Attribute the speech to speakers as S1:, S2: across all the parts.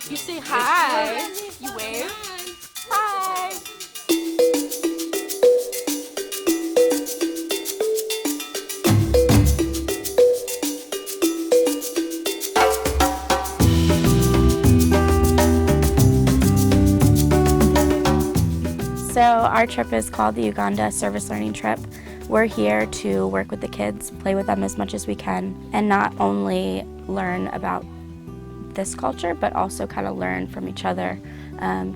S1: You say hi. You wave. Hi.
S2: So our trip is called the Uganda Service Learning Trip. We're here to work with the kids, play with them as much as we can, and not only learn about this culture, but also kind of learn from each other,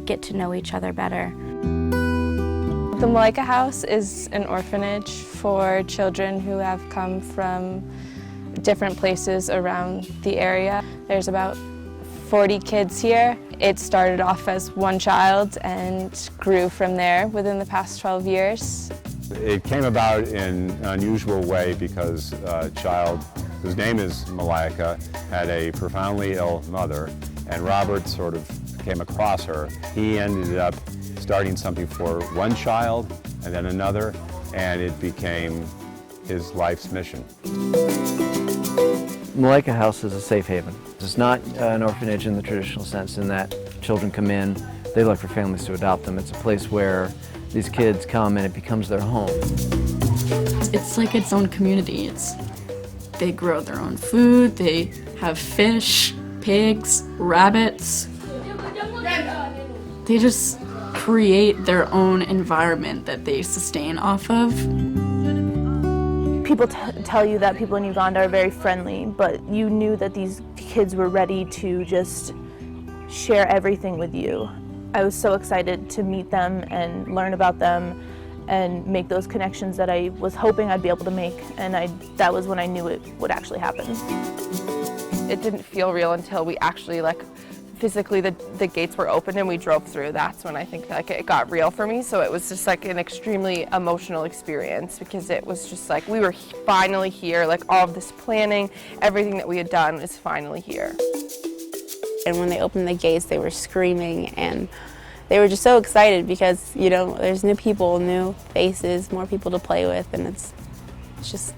S2: get to know each other better.
S3: The Malayaka House is an orphanage for children who have come from different places around the area. There's about 40 kids here. It started off as one child and grew from there within the past 12 years.
S4: It came about in an unusual way because a child whose name is Malayaka had a profoundly ill mother, and Robert sort of came across her. He ended up starting something for one child and then another, and it became his life's mission.
S5: Malayaka House is a safe haven. It's not an orphanage in the traditional sense in that children come in, they look for families to adopt them. It's a place where these kids come and it becomes their home.
S6: It's like its own community. They grow their own food, they have fish, pigs, rabbits. They just create their own environment that they sustain off of.
S7: People tell you that people in Uganda are very friendly, but you knew that these kids were ready to just share everything with you. I was so excited to meet them and learn about them and make those connections that I was hoping I'd be able to make, and that was when I knew it would actually happen.
S8: It didn't feel real until we actually physically the gates were open and we drove through. That's when I think it got real for me. So it was just an extremely emotional experience because it was just we were finally here, all of this planning, everything that we had done is finally here.
S9: And when they opened the gates, they were screaming and they were just so excited because, there's new people, new faces, more people to play with, and it's just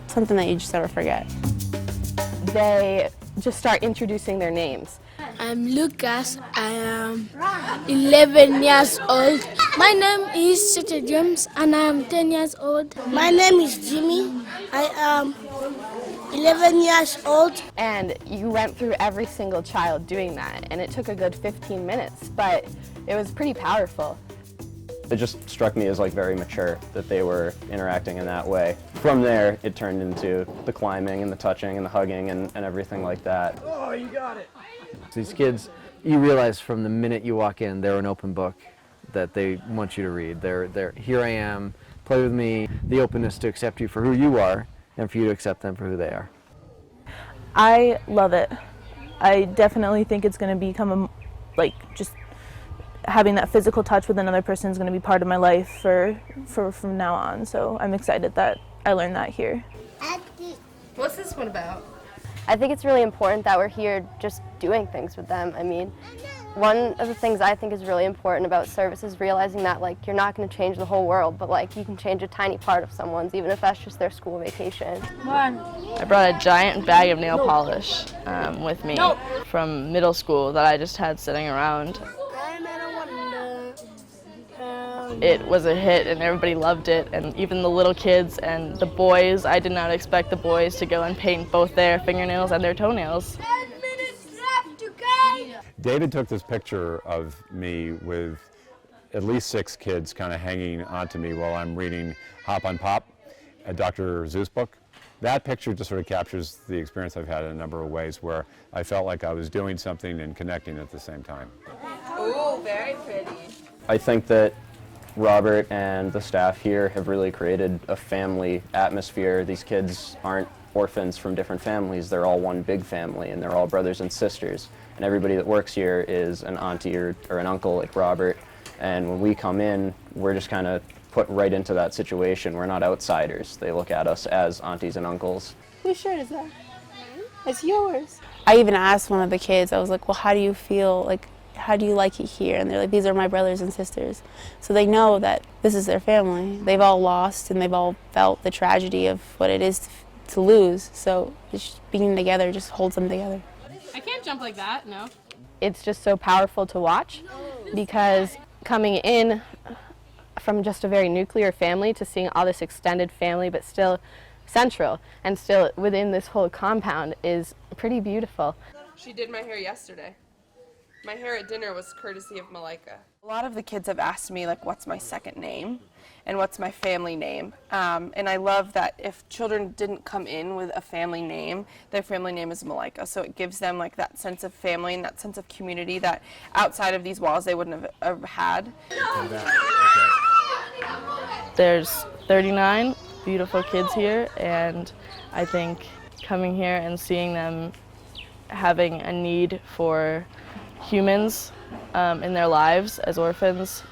S9: something that you just never forget.
S8: They just start introducing their names.
S10: I'm Lucas. I am 11 years old. My name is Sita James and I am 10 years old. My name is Jimmy. I am 11 years old.
S8: And you went through every single child doing that, and it took a good 15 minutes, but it was pretty powerful.
S11: It just struck me as very mature that they were interacting in that way. From there, it turned into the climbing and the touching and the hugging and everything like that.
S5: Oh, you got it! These kids, you realize from the minute you walk in, they're an open book that they want you to read. They're here I am, play with me, the openness to accept you for who you are and for you to accept them for who they are.
S7: I love it. I definitely think it's going to become just having that physical touch with another person is going to be part of my life from now on. So I'm excited that I learned that here.
S1: What's this one about?
S9: I think it's really important that we're here just doing things with them. I mean, one of the things I think is really important about service is realizing that you're not going to change the whole world, but you can change a tiny part of someone's, even if that's just their school vacation.
S3: I brought a giant bag of nail polish with me from middle school that I just had sitting around. It was a hit and everybody loved it, and even the little kids and the boys. I did not expect the boys to go and paint both their fingernails and their toenails.
S10: 10 minutes left to go!
S4: David took this picture of me with at least 6 kids kind of hanging onto me while I'm reading Hop on Pop, a Dr. Seuss book. That picture just sort of captures the experience I've had in a number of ways where I felt like I was doing something and connecting at the same time.
S1: Oh, very pretty.
S11: I think that Robert and the staff here have really created a family atmosphere. These kids aren't orphans from different families. They're all one big family, and they're all brothers and sisters. And everybody that works here is an auntie or an uncle like Robert. And when we come in, we're just kind of put right into that situation. We're not outsiders. They look at us as aunties and uncles.
S9: Whose shirt is that? It's yours. I even asked one of the kids, I was like, well, how do you feel? How do you like it here? And they're like, these are my brothers and sisters. So they know that this is their family. They've all lost and they've all felt the tragedy of what it is to lose. So just being together just holds them together.
S1: I can't jump like that, no.
S12: it's just so powerful to watch, because coming in from just a very nuclear family to seeing all this extended family but still central and still within this whole compound is pretty beautiful.
S8: She did my hair yesterday. My hair at dinner was courtesy of Malayaka. A lot of the kids have asked me, like, what's my second name and what's my family name? And I love that if children didn't come in with a family name, their family name is Malayaka. So it gives them like that sense of family and that sense of community that outside of these walls they wouldn't have ever had.
S3: There's 39 beautiful kids here, and I think coming here and seeing them having a need for humans in their lives as orphans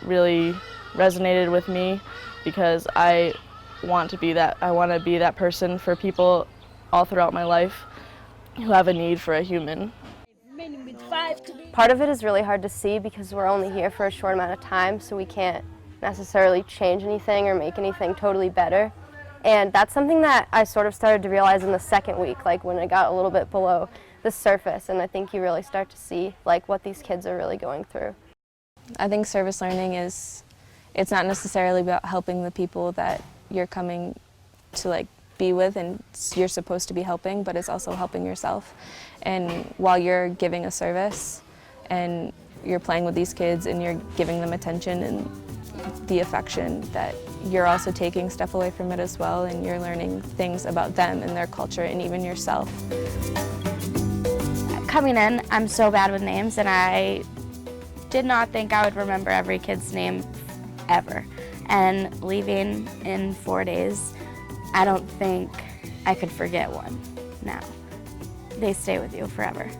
S3: really resonated with me, because I want to be that person for people all throughout my life who have a need for a human.
S12: Part of it is really hard to see because we're only here for a short amount of time, so we can't necessarily change anything or make anything totally better. And that's something that I sort of started to realize in the second week, like when it got a little bit below the surface, and I think you really start to see like what these kids are really going through.
S3: I think service learning it's not necessarily about helping the people that you're coming to like be with and you're supposed to be helping, but it's also helping yourself. And while you're giving a service and you're playing with these kids and you're giving them attention and the affection, that you're also taking stuff away from it as well, and you're learning things about them and their culture and even yourself.
S2: Coming in, I'm so bad with names, and I did not think I would remember every kid's name ever. And leaving in 4 days, I don't think I could forget one now. They stay with you forever.